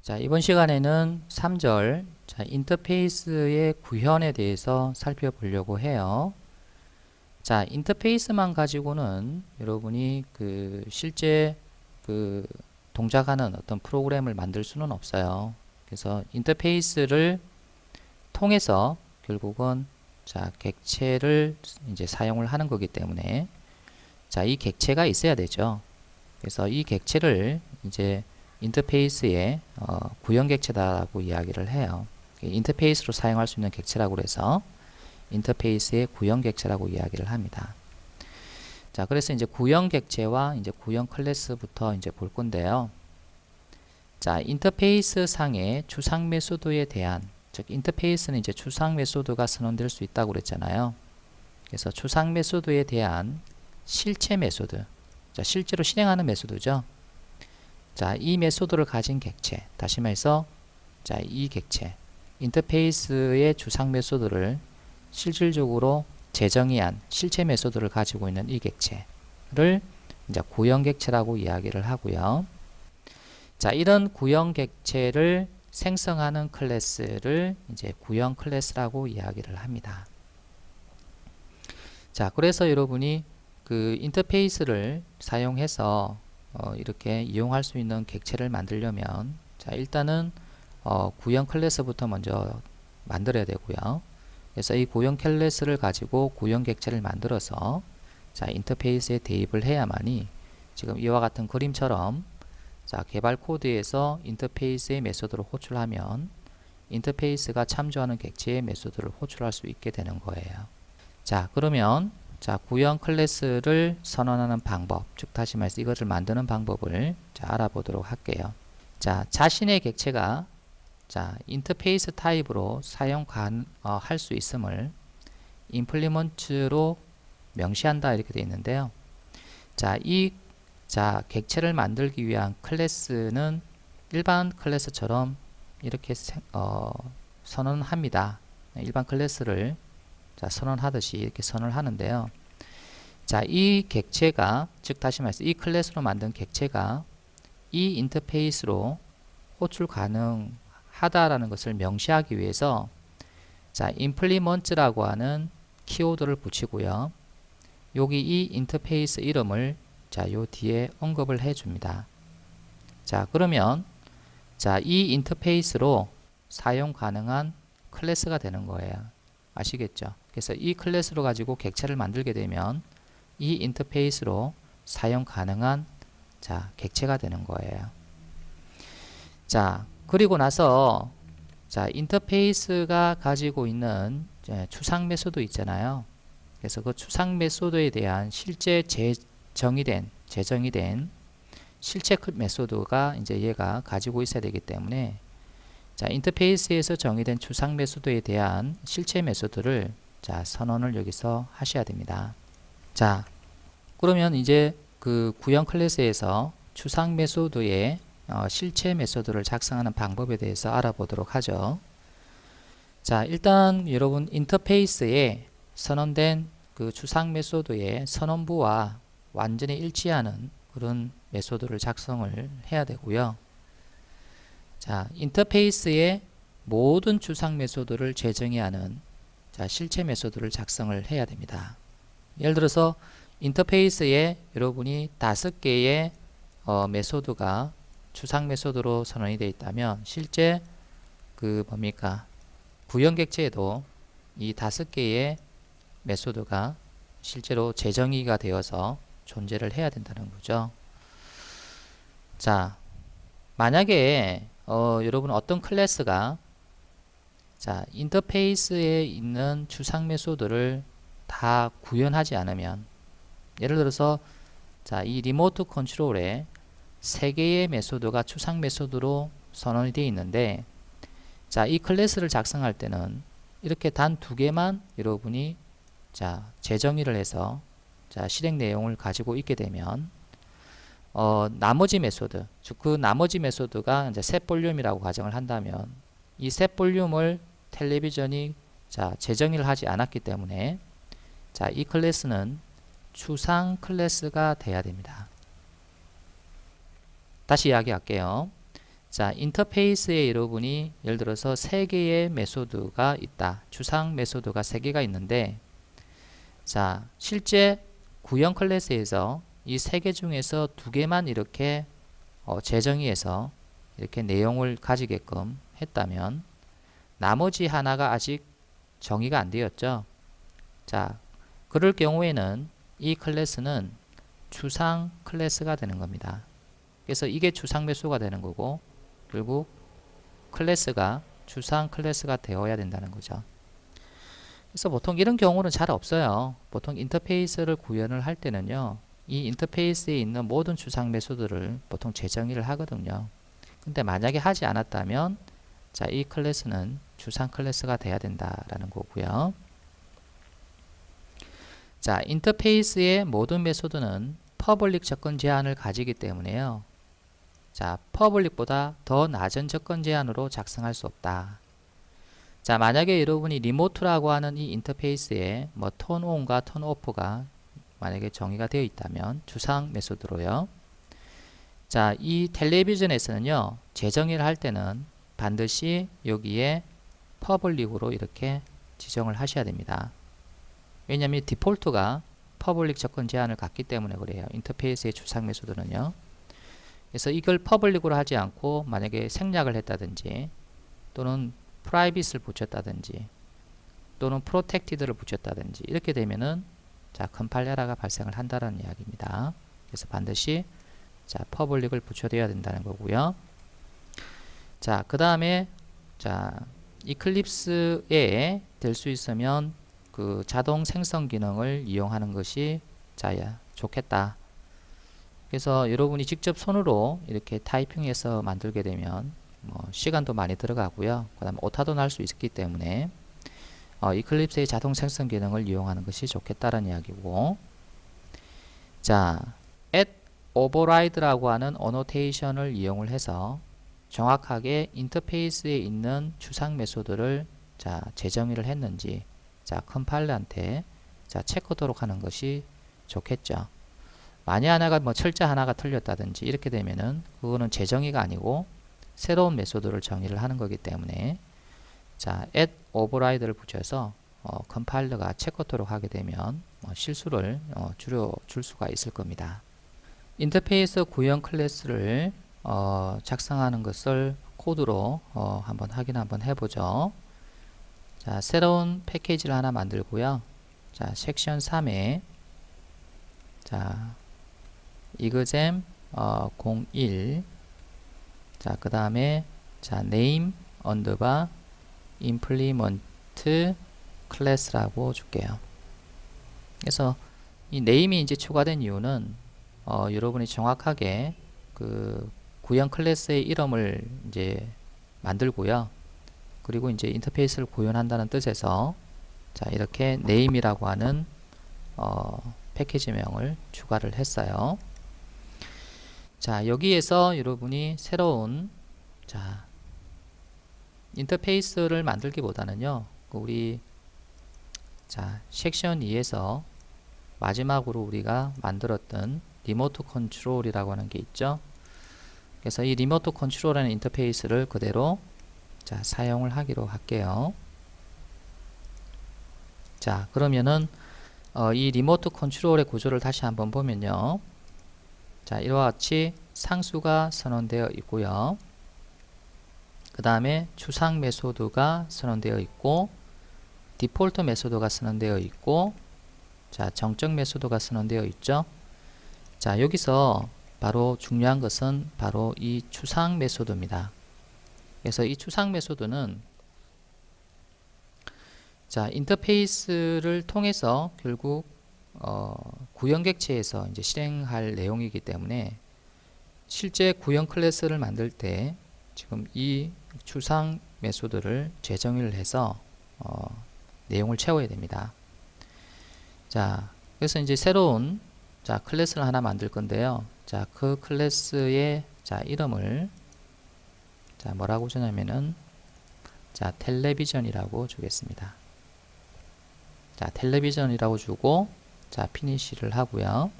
자, 이번 시간에는 3절 인터페이스의 구현에 대해서 살펴보려고 해요. 자, 인터페이스만 가지고는 여러분이 실제 동작하는 어떤 프로그램을 만들 수는 없어요. 그래서 인터페이스를 통해서 결국은 객체를 이제 사용을 하는 거기 때문에 이 객체가 있어야 되죠. 그래서 이 객체를 이제 인터페이스의 구현 객체다라고 이야기를 해요. 인터페이스로 사용할 수 있는 객체라고 해서 인터페이스의 구현 객체라고 이야기를 합니다. 자, 그래서 이제 구현 객체와 이제 구현 클래스부터 이제 볼 건데요. 자, 인터페이스 상의 추상 메소드에 대한, 즉 인터페이스는 이제 추상 메소드가 선언될 수 있다고 그랬잖아요. 그래서 추상 메소드에 대한 실체 메소드, 자, 실제로 실행하는 메소드죠. 자, 이 메소드를 가진 객체, 다시 말해서 이 객체, 인터페이스의 추상 메소드를 실질적으로 재정의한 실체 메소드를 가지고 있는 이 객체를 이제 구현 객체라고 이야기를 하고요. 자, 이런 구현 객체를 생성하는 클래스를 이제 구현 클래스라고 이야기를 합니다. 자, 그래서 여러분이 인터페이스를 사용해서 이렇게 이용할 수 있는 객체를 만들려면 일단은 구현 클래스부터 먼저 만들어야 되고요. 그래서 이 구현 클래스를 가지고 구현 객체를 만들어서 인터페이스에 대입을 해야만이 지금 이와 같은 그림처럼 개발 코드에서 인터페이스의 메소드를 호출하면 인터페이스가 참조하는 객체의 메소드를 호출할 수 있게 되는 거예요. 자, 그러면 구현 클래스를 선언하는 방법, 즉 다시 말해서 이것을 만드는 방법을 알아보도록 할게요. 자, 자신의 객체가 인터페이스 타입으로 사용할 수 있음을 임플리먼트로 명시한다 이렇게 되어 있는데요. 객체를 만들기 위한 클래스는 일반 클래스처럼 이렇게 선언합니다. 일반 클래스를 선언하듯이 이렇게 선언을 하는데요. 자, 이 객체가, 즉 다시 말해서 이 클래스로 만든 객체가 이 인터페이스로 호출 가능하다라는 것을 명시하기 위해서 implement라고 하는 키워드를 붙이고요. 여기 이 인터페이스 이름을 요 뒤에 언급을 해줍니다. 자, 그러면 이 인터페이스로 사용 가능한 클래스가 되는 거예요. 아시겠죠? 그래서 이 클래스로 가지고 객체를 만들게 되면 이 인터페이스로 사용 가능한 객체가 되는 거예요. 자, 그리고 나서 인터페이스가 가지고 있는 추상 메소드 있잖아요. 그래서 그 추상 메소드에 대한 실제 재정의 된 실체 메소드가 이제 얘가 가지고 있어야 되기 때문에 인터페이스에서 정의된 추상 메소드에 대한 실체 메소드를 선언을 여기서 하셔야 됩니다. 자, 그러면 이제 구현 클래스에서 추상 메소드의 실체 메소드를 작성하는 방법에 대해서 알아보도록 하죠. 자, 일단 여러분 인터페이스에 선언된 추상 메소드의 선언부와 완전히 일치하는 그런 메소드를 작성을 해야 되고요. 자, 인터페이스의 모든 추상 메소드를 재정의하는 실체 메소드를 작성을 해야 됩니다. 예를 들어서 인터페이스에 여러분이 5개의 메소드가 추상 메소드로 선언이 되어 있다면 실제 구현 객체에도 이 5개의 메소드가 실제로 재정의가 되어서 존재를 해야 된다는 거죠. 자, 만약에 여러분 어떤 클래스가 인터페이스에 있는 추상 메소드를 다 구현하지 않으면, 예를 들어서 이 리모트 컨트롤에 3개의 메소드가 추상 메소드로 선언이 되어 있는데 이 클래스를 작성할 때는 이렇게 단 2개만 여러분이 재정의를 해서 실행 내용을 가지고 있게 되면 나머지 메소드, 즉 나머지 메소드가 이제 set 볼륨이라고 가정을 한다면 이 set 볼륨을 텔레비전이 재정의를 하지 않았기 때문에 이 클래스는 추상 클래스가 돼야 됩니다. 다시 이야기할게요. 자, 인터페이스에 여러분이 예를 들어서 3개의 메소드가 있다. 추상 메소드가 3개가 있는데, 자, 실제 구형 클래스에서 이 3개 중에서 2개만 이렇게 재정의해서 이렇게 내용을 가지게끔 했다면, 나머지 하나가 아직 정의가 안 되었죠. 자, 그럴 경우에는 이 클래스는 추상 클래스가 되는 겁니다. 그래서 이게 추상 메소드가 되는 거고, 결국 클래스가 추상 클래스가 되어야 된다는 거죠. 그래서 보통 이런 경우는 잘 없어요. 보통 인터페이스를 구현을 할 때는요, 이 인터페이스에 있는 모든 추상 메소드를 보통 재정의를 하거든요. 근데 만약에 하지 않았다면, 자, 이 클래스는 추상 클래스가 돼야 된다라는 거고요. 자, 인터페이스의 모든 메소드는 퍼블릭 접근 제한을 가지기 때문에요. 자, 퍼블릭보다 더 낮은 접근 제한으로 작성할 수 없다. 자, 만약에 여러분이 리모트라고 하는 이 인터페이스에 뭐 턴 온과 턴 오프가 만약에 정의가 되어 있다면 추상 메소드로요. 자, 이 텔레비전에서는요, 재정의를 할 때는 반드시 여기에 퍼블릭으로 이렇게 지정을 하셔야 됩니다. 왜냐하면 디폴트가 퍼블릭 접근 제한을 갖기 때문에 그래요. 인터페이스의 추상 메소드는요. 그래서 이걸 퍼블릭으로 하지 않고 만약에 생략을 했다든지 또는 프라이빗을 붙였다든지 또는 프로텍티드를 붙였다든지 이렇게 되면은 자, 컴파일러가 발생을 한다는 이야기입니다. 그래서 반드시 자, 퍼블릭을 붙여줘야 된다는 거고요. 자, 그 다음에 자, 이클립스에 될 수 있으면 그 자동 생성 기능을 이용하는 것이 자, 좋겠다. 그래서 여러분이 직접 손으로 이렇게 타이핑해서 만들게 되면 뭐 시간도 많이 들어가고요. 그 다음에 오타도 날 수 있기 때문에 이클립스의 자동 생성 기능을 이용하는 것이 좋겠다는 이야기고, 자, add override라고 하는 어노테이션을 이용을 해서 정확하게 인터페이스에 있는 추상 메소드를 자, 재정의를 했는지 자, 컴파일러한테 자, 체크하도록 하는 것이 좋겠죠. 만약 하나가 뭐 철자 하나가 틀렸다든지 이렇게 되면은 그거는 재정의가 아니고 새로운 메소드를 정의를 하는 거기 때문에 자, add override를 붙여서 컴파일러가 체크하도록 하게 되면 실수를 줄여줄 수가 있을 겁니다. 인터페이스 구형 클래스를 작성하는 것을 코드로 한번 확인 한번 해보죠. 자, 새로운 패키지를 하나 만들고요. 자, 섹션 3에 자, 이그잼 01 자, 그 다음에 자, name 언더바 implement 클래스라고 줄게요. 그래서 이 name이 이제 추가된 이유는 여러분이 정확하게 그 구형 클래스의 이름을 이제 만들고요. 그리고 이제 인터페이스를 구현한다는 뜻에서 자, 이렇게 name이라고 하는 패키지명을 추가를 했어요. 자, 여기에서 여러분이 새로운 자, 인터페이스를 만들기보다는요, 우리 자, 섹션 2에서 마지막으로 우리가 만들었던 리모트 컨트롤이라고 하는 게 있죠. 그래서 이 리모트 컨트롤이라는 인터페이스를 그대로 자, 사용을 하기로 할게요. 자, 그러면은 이 리모트 컨트롤의 구조를 다시 한번 보면요. 자, 이와 같이 상수가 선언되어 있고요. 그 다음에 추상 메소드가 선언되어 있고, 디폴트 메소드가 선언되어 있고, 자, 정적 메소드가 선언되어 있죠. 자, 여기서 바로 중요한 것은 바로 이 추상 메소드입니다. 그래서 이 추상 메소드는 자, 인터페이스를 통해서 결국 구형 객체에서 이제 실행할 내용이기 때문에 실제 구형 클래스를 만들 때 지금 이 추상 메소드를 재정의를 해서 내용을 채워야 됩니다. 자, 그래서 이제 새로운 자, 클래스를 하나 만들 건데요. 자, 그 클래스의 자, 이름을 자, 뭐라고 주냐면은 자, 텔레비전이라고 주겠습니다. 자, 텔레비전이라고 주고 자, 피니시를 하고요.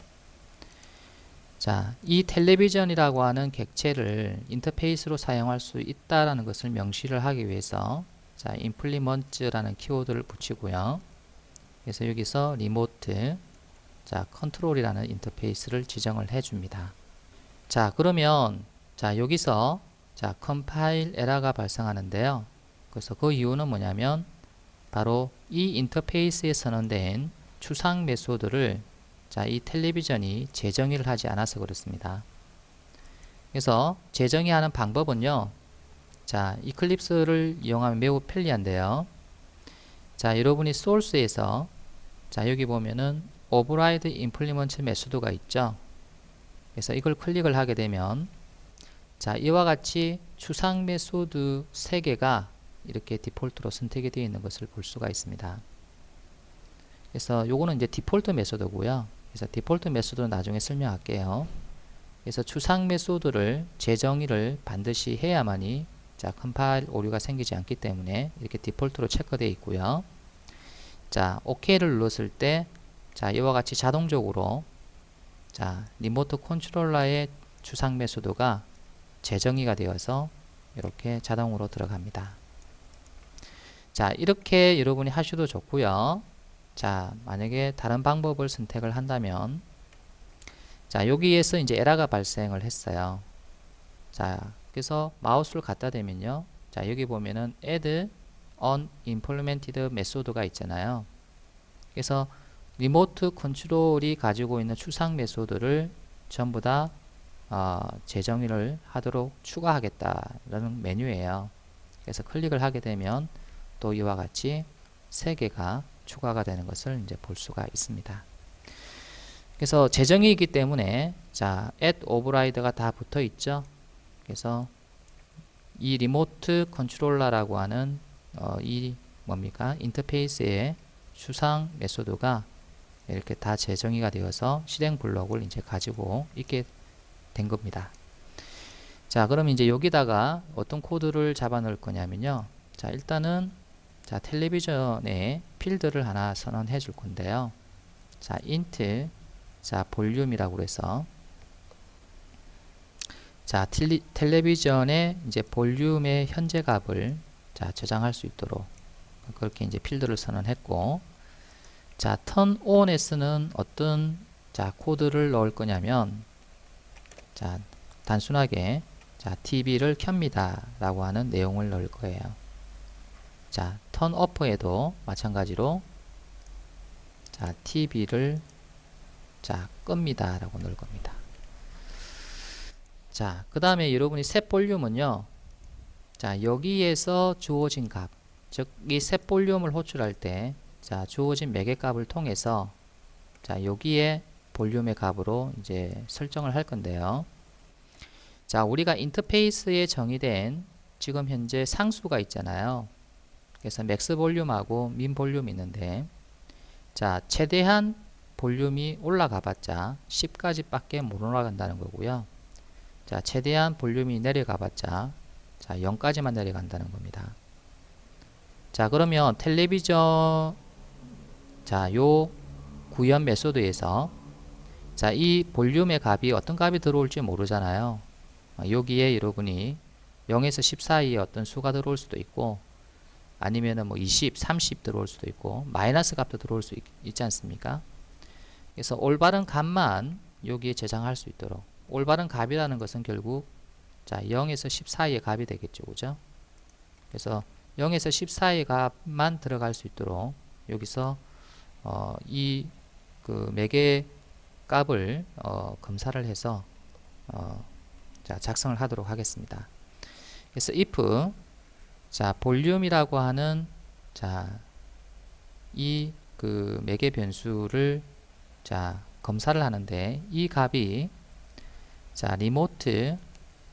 자, 이 텔레비전이라고 하는 객체를 인터페이스로 사용할 수 있다라는 것을 명시를 하기 위해서 자, implement라는 키워드를 붙이고요. 그래서 여기서 리모트 자, 컨트롤이라는 인터페이스를 지정을 해 줍니다. 자, 그러면 자, 여기서 자, 컴파일 에러가 발생하는데요. 그래서 그 이유는 뭐냐면 바로 이 인터페이스에 선언된 추상 메소드를 자, 이 텔레비전이 재정의를 하지 않아서 그렇습니다. 그래서 재정의하는 방법은요. 자, 이클립스를 이용하면 매우 편리한데요. 자, 여러분이 소스에서 자, 여기 보면은 override implement 메소드가 있죠. 그래서 이걸 클릭을 하게 되면 자, 이와 같이 추상 메소드 3개가 이렇게 디폴트로 선택이 되어 있는 것을 볼 수가 있습니다. 그래서 요거는 이제 디폴트 메소드고요. 그래서 디폴트 메소드는 나중에 설명할게요. 그래서 추상 메소드를 재정의를 반드시 해야만이 자, 컴파일 오류가 생기지 않기 때문에 이렇게 디폴트로 체크되어 있고요. 자, OK를 눌렀을 때 자, 이와 같이 자동적으로 자, 리모트 컨트롤러의 추상 메소드가 재정의가 되어서 이렇게 자동으로 들어갑니다. 자, 이렇게 여러분이 하셔도 좋고요. 자, 만약에 다른 방법을 선택을 한다면 자, 여기에서 이제 에러가 발생을 했어요. 자, 그래서 마우스를 갖다 대면요. 자, 여기 보면은 add unimplemented method가 있잖아요. 그래서 리모트 컨트롤이 가지고 있는 추상 메소드를 전부 다 재정의를 하도록 추가하겠다라는 메뉴예요. 그래서 클릭을 하게 되면 또 이와 같이 3개가 추가가 되는 것을 이제 볼 수가 있습니다. 그래서 재정의이기 때문에 자, add override가 다 붙어 있죠. 그래서 이 리모트 컨트롤러라고 하는 이 뭡니까? 인터페이스의 추상 메소드가 이렇게 다 재정의가 되어서 실행 블록을 이제 가지고 있게 된 겁니다. 자, 그럼 이제 여기다가 어떤 코드를 잡아 넣을 거냐면요. 자, 일단은 자, 텔레비전에 필드를 하나 선언해 줄 건데요. 자, int 자, 볼륨이라고 해서 자, 텔레비전의 이제 볼륨의 현재 값을 자, 저장할 수 있도록 그렇게 이제 필드를 선언했고, 자, turn on에 쓰는 어떤 자, 코드를 넣을 거냐면 자, 단순하게 자, TV를 켭니다 라고 하는 내용을 넣을 거예요. 자, turn off에도 마찬가지로 자, TV를 자, 끕니다 라고 넣을 겁니다. 자, 그 다음에 여러분이 셋 볼륨은요. 자, 여기에서 주어진 값, 즉 이 셋 볼륨을 호출할 때 자, 주어진 매개 값을 통해서 자, 여기에 볼륨의 값으로 이제 설정을 할 건데요. 자, 우리가 인터페이스에 정의된 지금 현재 상수가 있잖아요. 그래서 맥스 볼륨하고 민 볼륨이 있는데 자, 최대한 볼륨이 올라가 봤자 10까지 밖에 못 올라간다는 거고요. 자, 최대한 볼륨이 내려가 봤자 자, 0까지만 내려간다는 겁니다. 자, 그러면 텔레비전 자, 요 구현 메소드에서 자, 이 볼륨의 값이 어떤 값이 들어올지 모르잖아요. 여기에 여러분이 0에서 10 사이에 어떤 수가 들어올 수도 있고 아니면은 뭐 20, 30 들어올 수도 있고 마이너스 값도 들어올 수 있지 않습니까? 그래서 올바른 값만 여기에 저장할 수 있도록, 올바른 값이라는 것은 결국 자, 0에서 10 사이의 값이 되겠죠. 그죠? 그래서 0에서 10 사이의 값만 들어갈 수 있도록 여기서 이 그 매개 값을 검사를 해서 자, 작성을 하도록 하겠습니다. 그래서 if 자, 볼륨이라고 하는 자, 이 그 매개 변수를 자, 검사를 하는데 이 값이 자, 리모트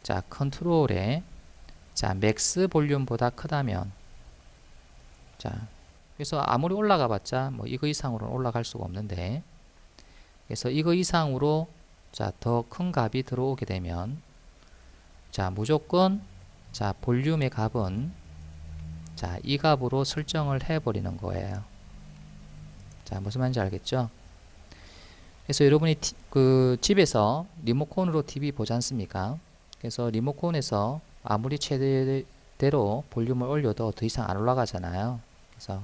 자, 컨트롤의 자, 맥스 볼륨보다 크다면 자, 그래서 아무리 올라가 봤자 뭐 이거 이상으로는 올라갈 수가 없는데 그래서 이거 이상으로 자, 더 큰 값이 들어오게 되면 자, 무조건 자, 볼륨의 값은 자, 이 값으로 설정을 해 버리는 거예요. 자, 무슨 말인지 알겠죠? 그래서 여러분이 그 집에서 리모컨으로 TV 보지 않습니까? 그래서 리모컨에서 아무리 최대로 볼륨을 올려도 더 이상 안 올라가잖아요. 그래서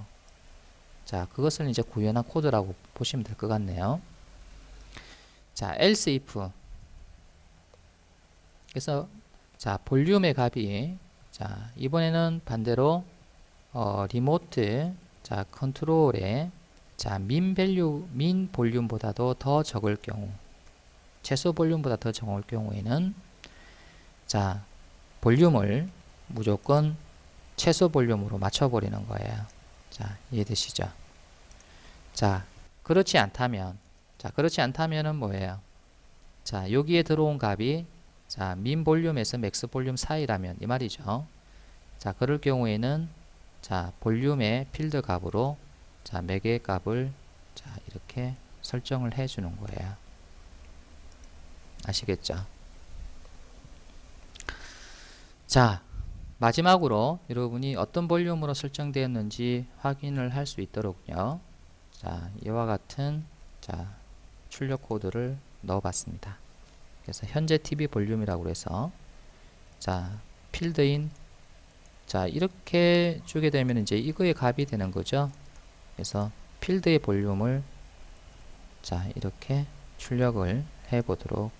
자, 그것을 이제 구현한 코드라고 보시면 될 것 같네요. 자, else if. 그래서 자, 볼륨의 값이 자, 이번에는 반대로 리모트 자, 컨트롤에 자, min 볼륨보다도 더 적을 경우, 최소 볼륨보다 더 적을 경우에는 자, 볼륨을 무조건 최소 볼륨으로 맞춰버리는 거예요. 자, 이해되시죠? 자, 그렇지 않다면은 뭐예요? 자, 여기에 들어온 값이 자, 민 볼륨에서 맥스 볼륨 사이라면 이 말이죠. 자, 그럴 경우에는 자, 볼륨의 필드 값으로 자, 매개 값을 자, 이렇게 설정을 해 주는 거예요. 아시겠죠? 자, 마지막으로 여러분이 어떤 볼륨으로 설정되었는지 확인을 할 수 있도록요. 자, 이와 같은 자, 출력 코드를 넣어 봤습니다. 그래서 현재 TV 볼륨이라고 해서 자, 필드인 자, 이렇게 주게 되면 이제 이거의 값이 되는 거죠. 그래서 필드의 볼륨을 자, 이렇게 출력을 해 보도록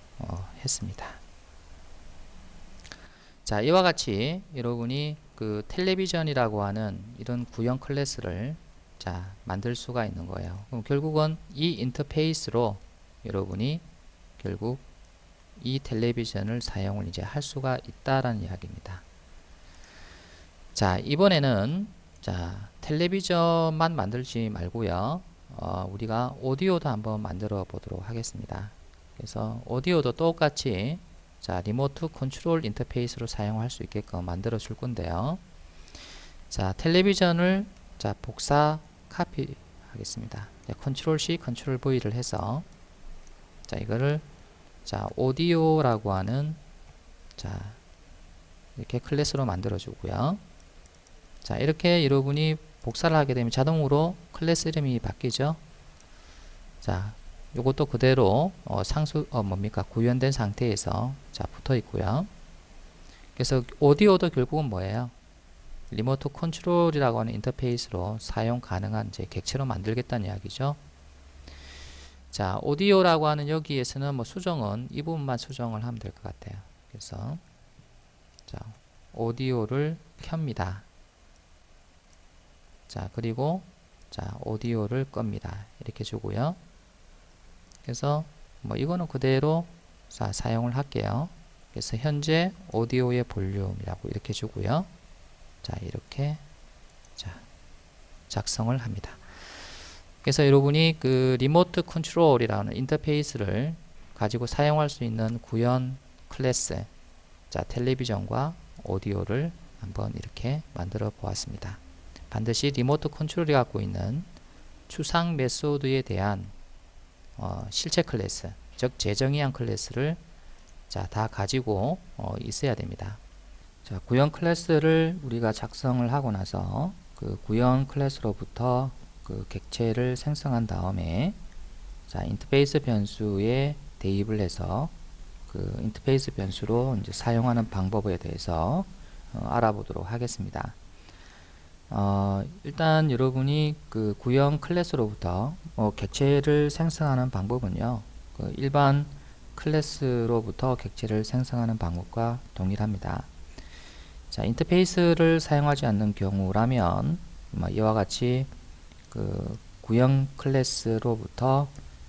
했습니다. 자, 이와 같이 여러분이 그 텔레비전이라고 하는 이런 구형 클래스를 자, 만들 수가 있는 거예요. 그럼 결국은 이 인터페이스로 여러분이 결국 이 텔레비전을 사용을 이제 할 수가 있다라는 이야기입니다. 자, 이번에는 자, 텔레비전만 만들지 말고요. 우리가 오디오도 한번 만들어 보도록 하겠습니다. 그래서 오디오도 똑같이 자, 리모트 컨트롤 인터페이스로 사용할 수 있게끔 만들어 줄 건데요. 자, 텔레비전을 자, 복사 카피 하겠습니다. 컨트롤 C, 컨트롤 V를 해서 자, 이거를 자, 오디오라고 하는 자, 이렇게 클래스로 만들어 주고요. 자, 이렇게 여러분이 복사를 하게 되면 자동으로 클래스 이름이 바뀌죠. 자, 요것도 그대로 구현된 상태에서 자, 붙어 있고요. 그래서 오디오도 결국은 뭐예요? 리모트 컨트롤이라고 하는 인터페이스로 사용 가능한 이제 객체로 만들겠다는 이야기죠. 자, 오디오라고 하는 여기에서는 뭐 수정은 이 부분만 수정을 하면 될 것 같아요. 그래서 자, 오디오를 켭니다. 자, 그리고 자, 오디오를 끕니다. 이렇게 주고요. 그래서 뭐 이거는 그대로 자, 사용을 할게요. 그래서 현재 오디오의 볼륨이라고 이렇게 주고요. 자, 이렇게 자, 작성을 합니다. 그래서 여러분이 그 리모트 컨트롤이라는 인터페이스를 가지고 사용할 수 있는 구현 클래스 자, 텔레비전과 오디오를 한번 이렇게 만들어 보았습니다. 반드시 리모트 컨트롤이 갖고 있는 추상 메소드에 대한 실체 클래스, 즉 재정의한 클래스를 자, 다 가지고 있어야 됩니다. 자, 구현 클래스를 우리가 작성을 하고 나서 그 구현 클래스로부터 그 객체를 생성한 다음에 자, 인터페이스 변수에 대입을 해서 그 인터페이스 변수로 이제 사용하는 방법에 대해서 알아보도록 하겠습니다. 일단 여러분이 그 구형 클래스로부터 객체를 생성하는 방법은요, 그 일반 클래스로부터 객체를 생성하는 방법과 동일합니다. 자, 인터페이스를 사용하지 않는 경우라면 이와 같이 그 구형 클래스로부터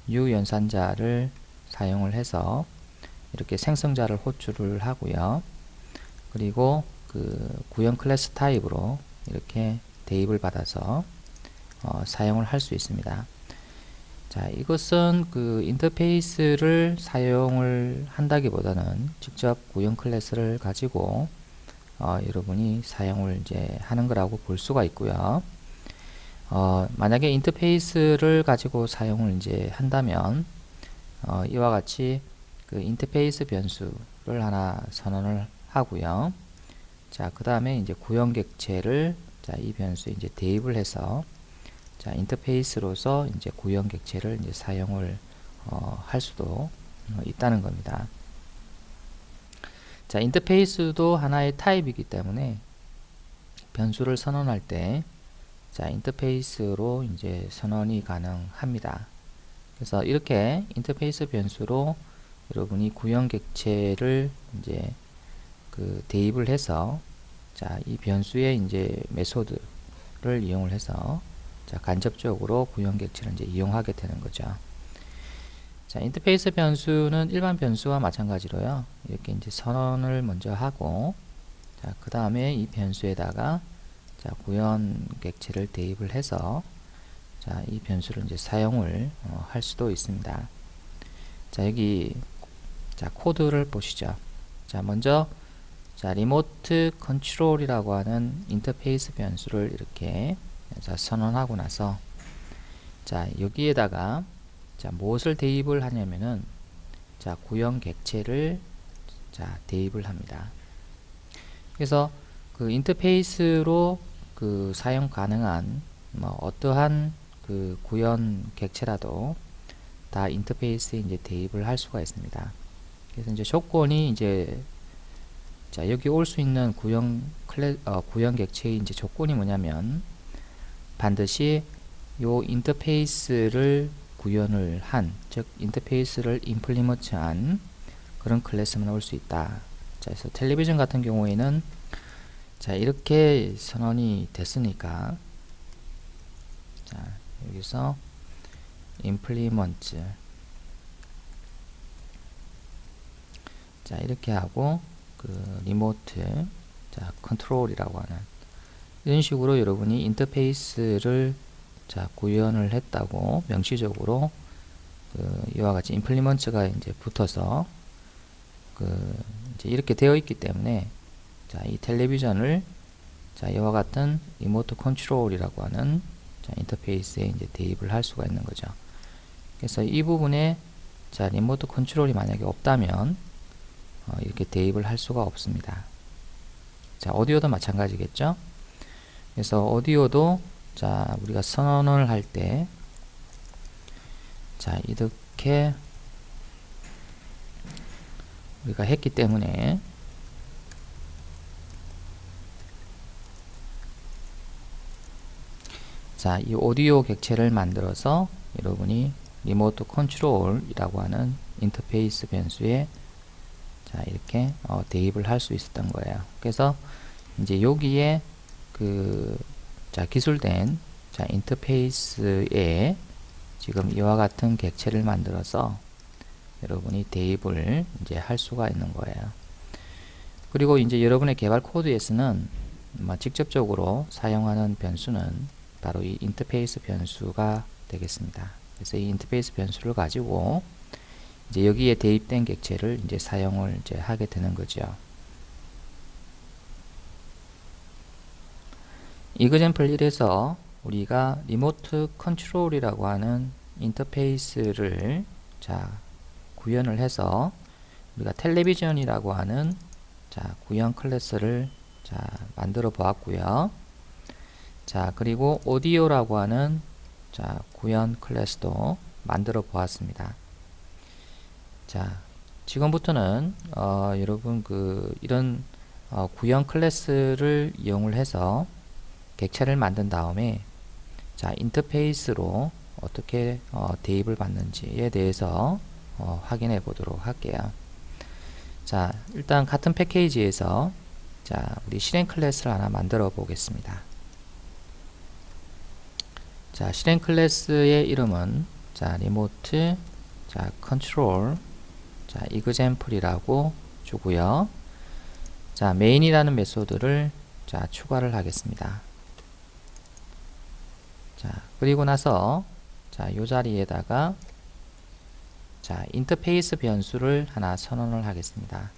new 연산자를 사용을 해서 이렇게 생성자를 호출을 하고요. 그리고 그 구형 클래스 타입으로 이렇게 대입을 받아서 사용을 할 수 있습니다. 자, 이것은 그 인터페이스를 사용을 한다기보다는 직접 구형 클래스를 가지고 여러분이 사용을 이제 하는 거라고 볼 수가 있고요. 만약에 인터페이스를 가지고 사용을 이제 한다면 이와 같이 그 인터페이스 변수를 하나 선언을 하고요. 자, 그 다음에 이제 구형 객체를 자, 이 변수에 이제 대입을 해서 자, 인터페이스로서 이제 구형 객체를 이제 사용을 할 수도 있다는 겁니다. 자, 인터페이스도 하나의 타입이기 때문에 변수를 선언할 때 자, 인터페이스로 이제 선언이 가능합니다. 그래서 이렇게 인터페이스 변수로 여러분이 구형 객체를 이제 대입을 해서 자, 이 변수의 이제 메소드를 이용을 해서 자, 간접적으로 구형 객체를 이제 이용하게 되는 거죠. 자, 인터페이스 변수는 일반 변수와 마찬가지로요. 이렇게 이제 선언을 먼저 하고 자, 그 다음에 이 변수에다가 자, 구현 객체를 대입을 해서 자, 이 변수를 이제 사용을 할 수도 있습니다. 자, 여기 자, 코드를 보시죠. 자, 먼저 자, 리모트 컨트롤이라고 하는 인터페이스 변수를 이렇게 자, 선언하고 나서 자, 여기에다가 자, 무엇을 대입을 하냐면은 자, 구형 객체를 자, 대입을 합니다. 그래서 그 인터페이스로 사용 가능한 뭐 어떠한 구현 객체라도 다 인터페이스에 이제 대입을 할 수가 있습니다. 그래서 이제 조건이 이제 자, 여기 올 수 있는 구형 객체의 이제 조건이 뭐냐면 반드시 요 인터페이스를 구현을 한, 즉 인터페이스를 임플리먼트한 그런 클래스만 올 수 있다. 자, 그래서 텔레비전 같은 경우에는 자, 이렇게 선언이 됐으니까 자, 여기서 implement 자, 이렇게 하고 리모트 자, 컨트롤이라고 하는 이런 식으로 여러분이 인터페이스를 자, 구현을 했다고 명시적으로 이와 같이 implement가 이제 붙어서 이제 이렇게 되어 있기 때문에 자, 이 텔레비전을 자, 이와 같은 리모트 컨트롤이라고 하는 자, 인터페이스에 이제 대입을 할 수가 있는 거죠. 그래서 이 부분에 자, 리모트 컨트롤이 만약에 없다면 이렇게 대입을 할 수가 없습니다. 자, 오디오도 마찬가지겠죠. 그래서 오디오도 자, 우리가 선언을 할 때 자, 이렇게 우리가 했기 때문에 자, 이 오디오 객체를 만들어서 여러분이 리모트 컨트롤이라고 하는 인터페이스 변수에 자, 이렇게 대입을 할 수 있었던 거예요. 그래서 이제 여기에 자, 기술된 자, 인터페이스에 지금 이와 같은 객체를 만들어서 여러분이 대입을 이제 할 수가 있는 거예요. 그리고 이제 여러분의 개발 코드에서는 직접적으로 사용하는 변수는 바로 이 인터페이스 변수가 되겠습니다. 그래서 이 인터페이스 변수를 가지고 이제 여기에 대입된 객체를 이제 사용을 이제 하게 되는 거죠. 이그젬플 1에서 우리가 리모트 컨트롤이라고 하는 인터페이스를 자, 구현을 해서 우리가 텔레비전이라고 하는 자, 구현 클래스를 자, 만들어 보았고요. 자, 그리고 오디오라고 하는 자, 구현 클래스도 만들어 보았습니다. 자, 지금부터는 여러분 이런 구현 클래스를 이용을 해서 객체를 만든 다음에 자, 인터페이스로 어떻게 대입을 받는지에 대해서 확인해 보도록 할게요. 자, 일단 같은 패키지에서 자, 우리 실행 클래스를 하나 만들어 보겠습니다. 자, 실행 클래스의 이름은 자, 리모트 자, 컨트롤 자, example이라고 주고요. 자, main이라는 메소드를 자, 추가를 하겠습니다. 자, 그리고 나서 자, 요 자리에다가 자, 인터페이스 변수를 하나 선언을 하겠습니다.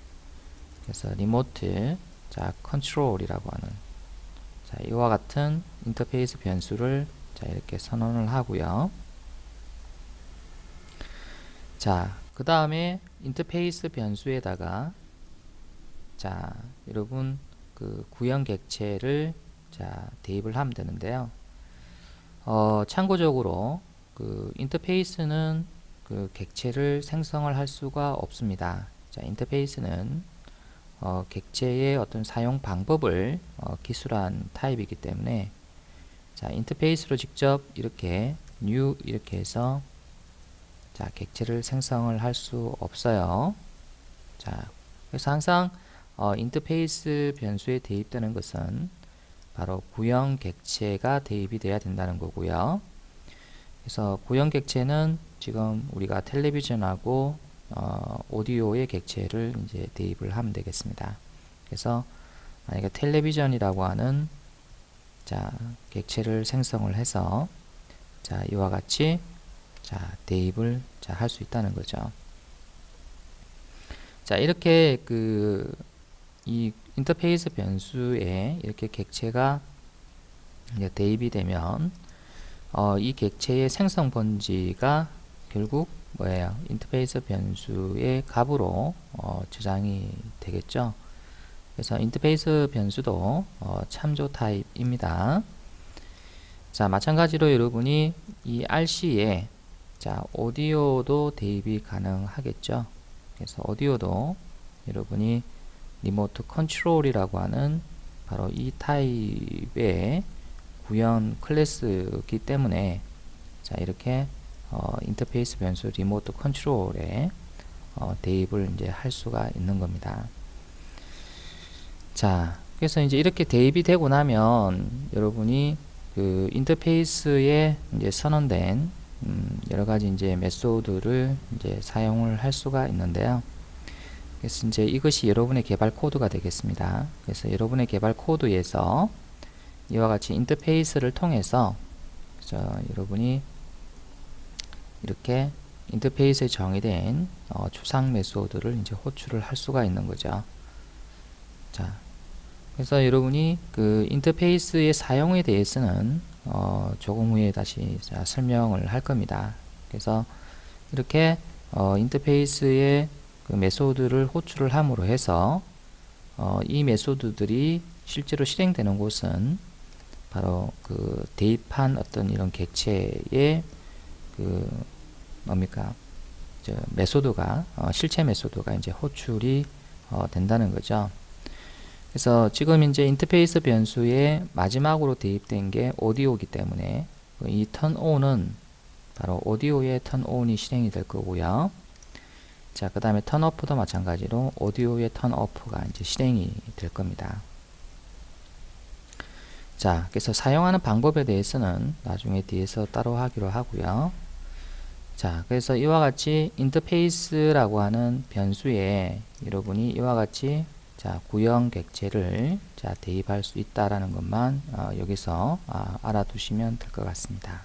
그래서 리모트 자, 컨트롤이라고 하는 자, 이와 같은 인터페이스 변수를 자, 이렇게 선언을 하고요. 자, 그 다음에 인터페이스 변수에다가 자, 여러분 구형 객체를 자, 대입을 하면 되는데요. 참고적으로 인터페이스는 그 객체를 생성을 할 수가 없습니다. 자, 인터페이스는 객체의 어떤 사용 방법을 기술한 타입이기 때문에 자, 인터페이스로 직접 이렇게 new 이렇게 해서 자, 객체를 생성을 할 수 없어요. 자, 그래서 항상 인터페이스 변수에 대입되는 것은 바로 구형 객체가 대입이 돼야 된다는 거고요. 그래서 구형 객체는 지금 우리가 텔레비전하고 오디오의 객체를 이제 대입을 하면 되겠습니다. 그래서 만약에 텔레비전이라고 하는 자, 객체를 생성을 해서 자, 이와 같이 자, 대입을 자, 할 수 있다는 거죠. 자, 이렇게 이 인터페이스 변수에 이렇게 객체가 이제 대입이 되면 이 객체의 생성 번지가 결국 뭐예요? 인터페이스 변수의 값으로 저장이 되겠죠. 그래서 인터페이스 변수도 참조 타입입니다. 자, 마찬가지로 여러분이 이 RC에 자, 오디오도 대입이 가능하겠죠. 그래서 오디오도 여러분이 리모트 컨트롤이라고 하는 바로 이 타입의 구현 클래스이기 때문에 자, 이렇게 인터페이스 변수 리모트 컨트롤에 대입을 이제 할 수가 있는 겁니다. 자, 그래서 이제 이렇게 대입이 되고 나면 여러분이 그 인터페이스에 이제 선언된 여러 가지 이제 메소드를 이제 사용을 할 수가 있는데요. 그래서 이제 이것이 여러분의 개발 코드가 되겠습니다. 그래서 여러분의 개발 코드에서 이와 같이 인터페이스를 통해서 여러분이 이렇게 인터페이스에 정의된 추상 메소드를 이제 호출을 할 수가 있는 거죠. 자, 그래서 여러분이 그 인터페이스의 사용에 대해서는 조금 후에 다시 설명을 할 겁니다. 그래서 이렇게 인터페이스의 그 메소드를 호출을 함으로 해서 이 메소드들이 실제로 실행되는 곳은 바로 그 대입한 어떤 이런 객체의 그 뭡니까 메소드가 실체 메소드가 이제 호출이 된다는 거죠. 그래서 지금 이제 인터페이스 변수의 마지막으로 대입된 게 오디오이기 때문에 이 턴온은 바로 오디오의 턴온이 실행이 될 거고요. 자, 그 다음에 턴오프도 마찬가지로 오디오의 턴오프가 이제 실행이 될 겁니다. 자, 그래서 사용하는 방법에 대해서는 나중에 뒤에서 따로 하기로 하고요. 자, 그래서 이와 같이 인터페이스라고 하는 변수에 여러분이 이와 같이 자, 구형 객체를 자, 대입할 수 있다라는 것만 여기서 알아두시면 될 것 같습니다.